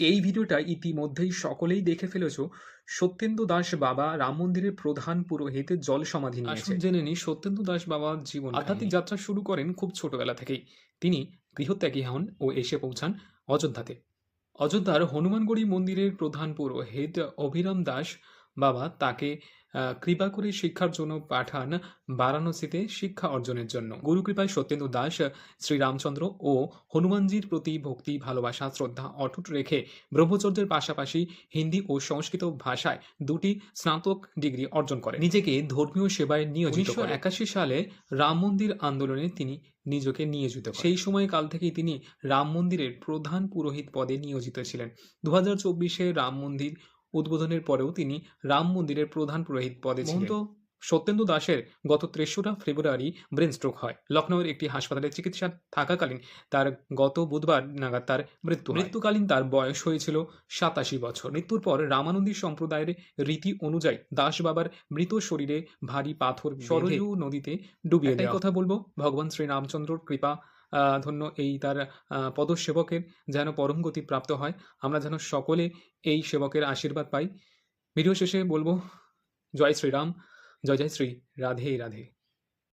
এই ভিডিওটা ইতিমধ্যেই সকলেই দেখে ফেলেছো। সত্যেন্দু দাস বাবা রাম মন্দিরের প্রধান পুরোহিত জল সমাধি নিয়েছে। আসুন জেনে নিই সত্যেন্দু দাস বাবার জীবন আধ্যাত্মিক যাত্রা শুরু করেন খুব ছোটবেলা থেকেই। তিনি গৃহত্যাগী হন ও এসে পৌঁছান অযোধ্যাতে। অযোধ্যার হনুমানগড়ি মন্দিরের প্রধান পুরোহিত অভিরাম দাস বাবা তাকে কৃপা করে শিক্ষার জন্য পাঠান বারাণসীতে শিক্ষা অর্জনের জন্য। গুরুকৃপায় সত্যেন্দু দাস শ্রীরামচন্দ্র ও হনুমানজির প্রতি ভক্তি, ভালোবাসা, শ্রদ্ধা অটুট রেখে ব্রহ্মচর্যের পাশাপাশি হিন্দি ও সংস্কৃত ভাষায় দুটি স্নাতক ডিগ্রি অর্জন করেন। নিজেকে ধর্মীয় সেবায় নিয়োজিত করেন। ১৯৮১ সালে রাম মন্দির আন্দোলনে তিনি নিজেকে নিয়োজিত করেন। সেই সময়কাল থেকেই তিনি রাম মন্দিরের প্রধান পুরোহিত পদে নিয়োজিত ছিলেন। ২০২৪ রাম মন্দির উদ্বোধনের পরেও তিনি রাম মন্দিরের প্রধান পুরোহিত পদে ছিলেন। মহন্ত সত্যেন্দু দাসের গত ৩রা ফেব্রুয়ারি ব্রেন স্ট্রোক হয়। লখনৌয়ের একটি হাসপাতালে চিকিৎসা থাকাকালীন তার গত বুধবার নাগাদ তার মৃত্যু হয়। মৃত্যুকালীন তার বয়স হয়েছিল ৮৭ বছর। মৃত্যুর পর রামানন্দী সম্প্রদায়ের রীতি অনুযায়ী দাস বাবার মৃত শরীরে ভারী পাথর সরজু নদীতে ডুবিয়ে দেওয়া। কথা বলবো, ভগবান শ্রীরামচন্দ্রর কৃপা ধন্য এই তার পদসেবকের যেন পরম গতি প্রাপ্ত হয়। আমরা যেন সকলে এই সেবকের আশীর্বাদ পাই। ভিডিও শেষে বলবো, জয় শ্রীরাম, জয় জয় শ্রী রাধে রাধে।